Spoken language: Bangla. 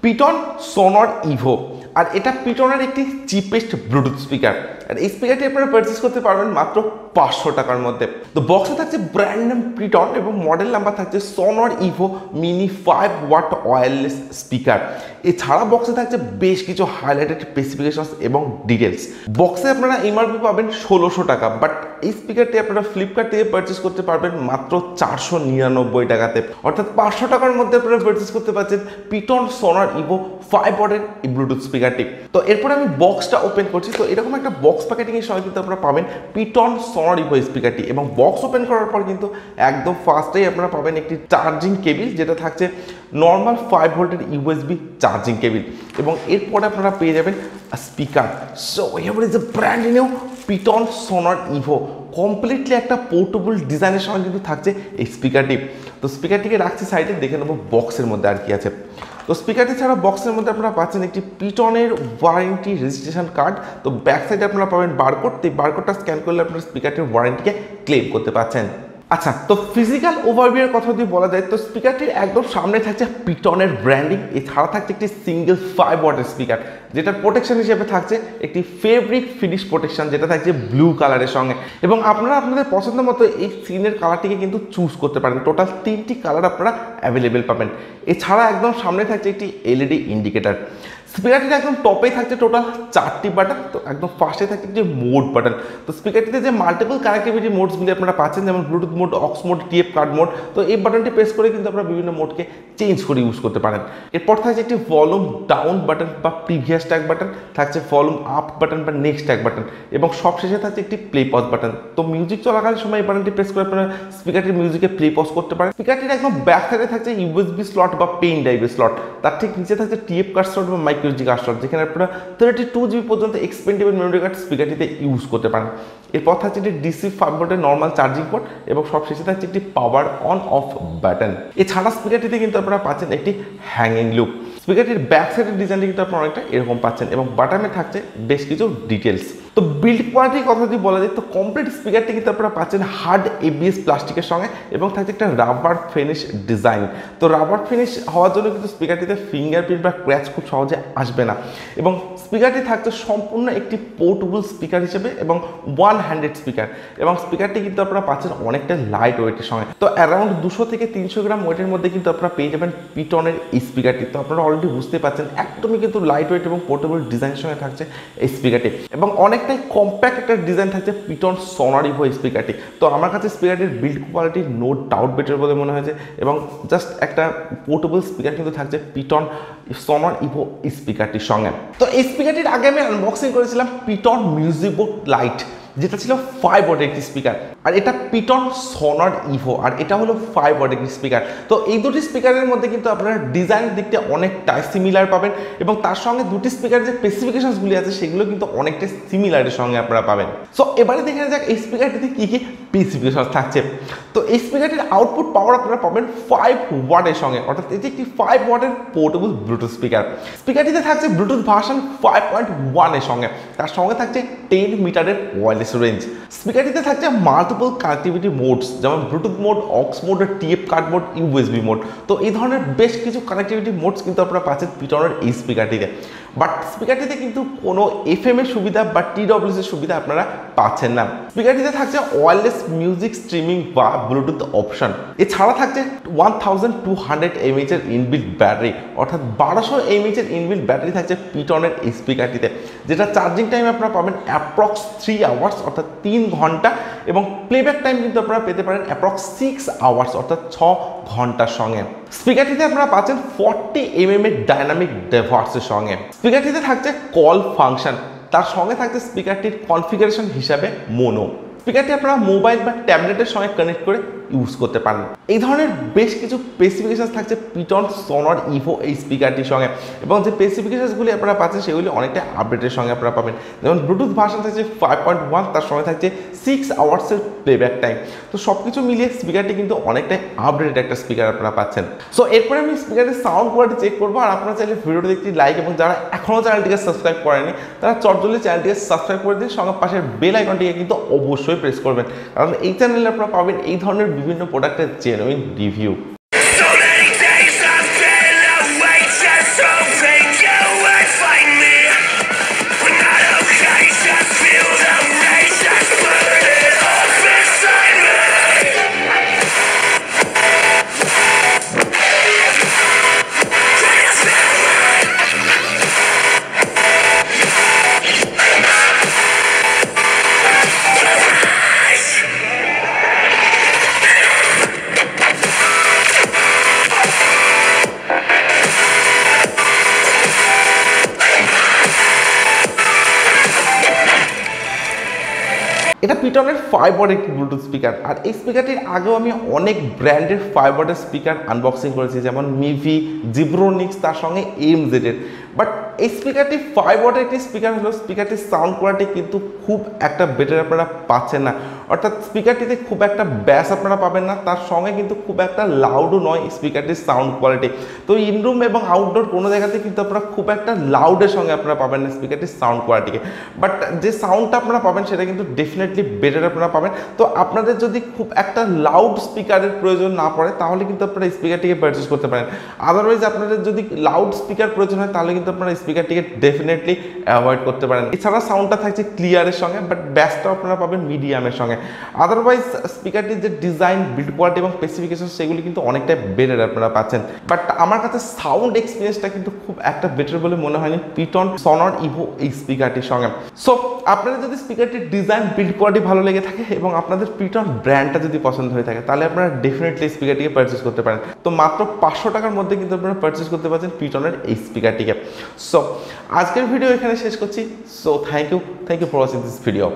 PTron Sonor Evo আর এটা পিটনের একটি চিপেস্ট ব্লুটুথ স্পিকার আর এই স্পিকারটি আপনারা পারচেজ করতে পারবেন মাত্র 500 টাকার মধ্যে। তো বক্সে থাকছে ব্র্যান্ড নেম পিটন এবং মডেল নাম্বার থাকছে Sonor Evo mini 5 watt wireless speaker. এছাড়া বক্সে থাকছে বেশ কিছু হাইলাইটেড স্পেসিফিকেশনস এবং ডিটেলস। বক্সে আপনারা এমআরপি পাবেন 1600 টাকা, বাট এই স্পিকারটি আপনারা ফ্লিপকার্ট থেকে পারচেজ করতে পারবেন মাত্র 499 টাকাতে, অর্থাৎ 500 টাকার মধ্যে আপনারা পারচেজ করতে পারছেন পিটন Sonor Evo 5 ওয়াটের এই ব্লুটুথ স্পিকারটি। তো এরপরে আমি বক্সটা ওপেন করছি। তো এরকম একটা বক্স প্যাকেটিং এর সময় কিন্তু আপনারা পাবেন পিটন Sonor Evo স্পিকারটি এবং বক্স ওপেন করার পর কিন্তু একদম ফার্স্টেই আপনারা পাবেন একটি চার্জিং কেবিল, যেটা থাকছে নর্মাল 5 ভোল্টের ইউএসবি চার্জিং কেবিল এবং এরপরে আপনারা পেয়ে যাবেন speaker. So here is a brand new পিটন Sonor Evo, কমপ্লিটলি একটা পোর্টেবল ডিজাইনের সঙ্গে কিন্তু থাকছে এই স্পিকারটি। তো স্পিকারটিকে রাখছি সাইডে, দেখে নেবো বক্সের মধ্যে আর কি আছে। তো স্পিকারটি ছাড়া বক্সের মধ্যে আপনারা পাচ্ছেন একটি পিটনের ওয়ারেন্টি রেজিস্ট্রেশন কার্ড। তো ব্যাক সাইডে আপনারা পাবেন বারকোড, তো এই বারকোডটা স্ক্যান করলে আপনারা স্পিকারটির ওয়ারেন্টিকে ক্লেম করতে পারছেন। আচ্ছা, তো ফিজিক্যাল ওভারভিউ এর কথা যদি বলা যায়, তো স্পিকারটির একদম সামনে থাকছে পিটনের ব্র্যান্ডিং। এছাড়া থাকছে একটি সিঙ্গেল 5 ওয়াটের স্পিকার, যেটার প্রোটেকশন হিসেবে থাকছে একটি ফেব্রিক ফিনিশ প্রোটেকশন, যেটা থাকছে ব্লু কালারের সঙ্গে। এবং আপনারা আপনাদের পছন্দ মতো এই স্ক্রিনের কালারটিকে কিন্তু চুজ করতে পারেন। টোটাল 3টি কালার আপনারা অ্যাভেলেবেল পাবেন। এছাড়া একদম সামনে থাকছে একটি এলইডি ইন্ডিকেটার। স্পিকারটিতে একদম টপে থাকছে টোটাল 4টি বাটন, তো একদম ফার্স্টে থাকছে একটি মোড বাটন। তো স্পিকারটিতে যে মাল্টিপল কানেক্টিভিটি মোডসগুলি আপনারা পাচ্ছেন, যেমন Bluetooth mode, aux mode, TF card mode, তো এই বাটনটি প্রেস করে কিন্তু আপনারা বিভিন্ন মোডকে চেঞ্জ করে ইউজ করতে পারেন। এরপর থাকছে একটি ভলিউম ডাউন বাটন বা প্রিভিয়াস ট্র্যাক বাটন, থাকছে ভলিউম আপ বাটন বা নেক্সট ট্র্যাক বাটন এবং সবশেষে থাকছে একটি প্লে পজ বাটন। তো মিউজিক চলাকালীন সময় এই বাটনটি প্রেস করে আপনারা স্পিকারটির মিউজিকে প্লে পজ করতে পারেন। স্পিকারটির একদম ব্যাক সাইডে থাকছে ইউএসবি স্লট বা পেন ড্রাইভের স্লট, তার ঠিক নিচে থাকছে টিএফ কার্ড স্লট বা মাইক্রো এসডি কার্ড স্লট, যেখানে আপনারা 32 জিবি পর্যন্ত এক্সপেন্ডেবল মেমোরি কার্ড স্পিকারটিতে ইউজ করতে পারেন। এরপর থাকছে একটি ডিসি 5 ভোল্টের নর্মাল চার্জিং পোর্ট এবং সবশেষে থাকছে একটি পাওয়ার অন অফ বাটন। এছাড়া স্পিকারটিতে কিন্তু আপনারা পাচ্ছেন একটি হ্যাঙ্গিং লুপ। স্পিকারটির ব্যাক সাইডের ডিজাইনটি কিন্তু আপনারা অনেকটা এরকম পাচ্ছেন এবং বাটনে থাকছে বেশ কিছু ডিটেলস। তো বিল্ড কোয়ালিটির কথা যদি বলা যায়, তো কমপ্লিট স্পিকারটি কিন্তু আপনারা পাচ্ছেন হার্ড এবিএস প্লাস্টিকের সঙ্গে এবং থাকছে একটা রাবার ফিনিশ ডিজাইন। তো রাবার ফিনিশ হওয়ার জন্য কিন্তু স্পিকারটিতে ফিঙ্গারপ্রিন্ট বা ক্র্যাচ খুব সহজে আসবে না এবং স্পিকারটি থাকছে সম্পূর্ণ একটি পোর্টেবল স্পিকার হিসেবে এবং ওয়ান হ্যান্ডেড স্পিকার এবং স্পিকারটি কিন্তু আপনারা পাচ্ছেন অনেকটা লাইট ওয়েটের সঙ্গে। তো অ্যারাউন্ড 200 থেকে 300 গ্রাম ওয়েটের মধ্যে কিন্তু আপনারা পেয়ে যাবেন পিটনের এই স্পিকারটি। তো আপনারা অলরেডি বুঝতে পারছেন একদমই কিন্তু লাইট ওয়েট এবং পোর্টেবল ডিজাইনের সঙ্গে থাকছে এই স্পিকারটি এবং অনেকটাই কম্প্যাক্ট একটা ডিজাইন থাকছে পিটন Sonor Evo স্পিকারটি। তো আমার কাছে স্পিকারটির build quality no doubt better বলে মনে হয়েছে এবং জাস্ট একটা পোর্টেবল স্পিকার কিন্তু থাকছে পিটন Sonor Evo স্পিকারটির সঙ্গে। তো এই স্পিকারটির আগে আমি আনবক্সিং করেছিলাম পিটন Musicbot Lite, যেটা ছিল 5 ওয়াটের একটি স্পিকার, আর এটা পিটন Sonor Evo আর এটা হলো 5 ওয়াটের একটি স্পিকার। তো এই দুটি স্পিকারের মধ্যে কিন্তু আপনারা ডিজাইনের দিকটা অনেকটাই সিমিলার পাবেন এবং তার সঙ্গে দুটি স্পিকারের যে স্পেসিফিকেশনসগুলি আছে সেগুলো কিন্তু অনেকটা সিমিলারের সঙ্গে আপনারা পাবেন। সো এবারে দেখে যাক এই স্পিকারটিতে কী কী স্পেসিফিকেশন থাকছে। তো এই স্পিকারটির আউটপুট পাওয়ার আপনারা পাবেন 5 ওয়াটের সঙ্গে, অর্থাৎ এটি একটি 5 ওয়াটের পোর্টেবল ব্লুটুথ স্পিকার। স্পিকারটিতে থাকছে ব্লুটুথ ভার্সন 5.1 এর সঙ্গে, তার সঙ্গে থাকছে 10 মিটারের ওয়্যারলেস রেঞ্জ। স্পিকারটিতে থাকছে মাল্টিপল কানেক্টিভিটি মোডস, যেমন Bluetooth mode, aux mode, TF card mode, USB mode. তো এই ধরনের বেশ কিছু কানেক্টিভিটি মোডস কিন্তু আপনারা পাচ্ছেন পিটনের এই স্পিকারটিতে। বাট স্পিকারটিতে কিন্তু কোনো এফএম এর সুবিধা বা টিডব্লিউএস এর সুবিধা আপনারা পাচ্ছেন না। স্পিকারটিতে থাকছে ওয়্যারলেস মিউজিক স্ট্রিমিং বা ব্লুটুথ অপশন। এছাড়া থাকছে 1200 mAh এর ইনবিল্ট ব্যাটারি, অর্থাৎ 1200 mAh এর ইনবিল্ট ব্যাটারি থাকছে পিটনের এই স্পিকারটিতে, যেটা চার্জিং টাইম আপনারা পাবেন অ্যাপ্রক্স 3 আওয়ার্স অর্থাৎ 3 ঘন্টা এবং প্লেব্যাক টাইম কিন্তু আপনারা পেতে পারেন অ্যাপ্রক্স 6 আওয়ার্স অর্থাৎ 6 ঘন্টার সঙ্গে। স্পিকারটিতে আপনারা পাচ্ছেন 40 mm এর ডাইনামিক ডেভার্সের সঙ্গে। স্পিকারটিতে থাকছে কল ফাংশন, তার সঙ্গে থাকছে স্পিকারটির কনফিগারেশন হিসাবে মোনো। স্পিকারটি আপনারা মোবাইল বা ট্যাবলেটের সঙ্গে কানেক্ট করে ইউজ করতে পারেন। এই ধরনের বেশ কিছু স্পেসিফিকেশন থাকছে পিটন Sonor Evo এই স্পিকারটির সঙ্গে এবং যে স্পেসিফিকেশনগুলি আপনারা পাচ্ছেন সেগুলি অনেকটা আপডেটের সঙ্গে আপনারা পাবেন। যেমন ব্লুটুথ ভার্সন থাকছে 5.1, তার সঙ্গে থাকছে 6 আওয়ার্সের প্লেব্যাক টাইম। তো সব কিছু মিলিয়ে স্পিকারটি কিন্তু অনেকটাই আপডেটেড একটা স্পিকার আপনারা পাচ্ছেন। সো এরপরে আমি স্পিকারের সাউন্ড কোয়ালিটি চেক করবো, আর আপনারা চাইলে ভিডিওটি দেখতে লাইক এবং যারা এখনও চ্যানেলটিকে সাবস্ক্রাইব করেনি তারা চটজলদি চ্যানেলটিকে সাবস্ক্রাইব করে দিন, সঙ্গে পাশের বেল আইকনটিকে কিন্তু অবশ্যই প্রেস করবেন, কারণ এই চ্যানেলে আপনারা পাবেন এই ধরনের বিভিন্ন প্রোডাক্টের জেনুইন রিভিউ। পিটনের 5 ওয়াট একটি ব্লুটুথ স্পিকার। আর এই স্পিকারটির আগেও আমি অনেক ব্র্যান্ডের 5 ওয়াটের স্পিকার আনবক্সিং করেছি, যেমন মিভি, জিব্রোনিক্স, তার সঙ্গে এমজেড এর। বাট এই স্পিকারটি 5 ওয়াটের একটি স্পিকার হলো, স্পিকারটির সাউন্ড কোয়ালিটি কিন্তু খুব একটা বেটার আপনারা পাচ্ছেন না। অর্থাৎ স্পিকারটিতে খুব একটা ব্যাস আপনারা পাবেন না, তার সঙ্গে কিন্তু খুব একটা লাউডও নয় স্পিকারটির সাউন্ড কোয়ালিটি। তো ইনরুম এবং আউটডোর কোনো জায়গাতে কিন্তু আপনারা খুব একটা লাউডের সঙ্গে আপনারা পাবেন না স্পিকারটির সাউন্ড কোয়ালিটিকে। বাট যে সাউন্ডটা আপনারা পাবেন সেটা কিন্তু ডেফিনেটলি বেটার আপনারা পাবেন। তো আপনাদের যদি খুব একটা লাউড স্পিকারের প্রয়োজন না পড়ে তাহলে কিন্তু আপনারা স্পিকারটিকে পারচেস করতে পারেন। আদারওয়াইজ আপনাদের যদি লাউড স্পিকার প্রয়োজন হয় তাহলে কিন্তু আপনারা স্পিকারটিকে ডেফিনেটলি অ্যাভয়েড করতে পারেন। এছাড়া সাউন্ডটা থাকছে ক্লিয়ারের সঙ্গে, বাট ব্যাসটাও আপনারা পাবেন মিডিয়ামের সঙ্গে। আদারওয়াইজ স্পিকারটির যে ডিজাইন, বিল্ড কোয়ালিটি এবং স্পেসিফিকেশন সেগুলি কিন্তু অনেকটাই বেটার আপনারা পাচ্ছেন। বাট আমার কাছে সাউন্ড এক্সপিরিয়েন্সটা কিন্তু খুব একটা বেটার বলে মনে হয়নি পিটন সনর ইভো এই স্পিকারটির সঙ্গে। সো আপনাদের যদি স্পিকারটির ডিজাইন, বিল্ড কোয়ালিটি ভালো লেগে থাকে এবং আপনাদের পিটন ব্র্যান্ডটা যদি পছন্দ হয়ে থাকে তাহলে আপনারা ডেফিনেটলি স্পিকারটিকে পারচেস করতে পারেন। তো মাত্র 500 টাকার মধ্যে কিন্তু আপনারা পারচেস করতে পারছেন পিটনের এই স্পিকারটিকে। সো আজকের ভিডিও এখানে শেষ করছি। So thank you for watching this video.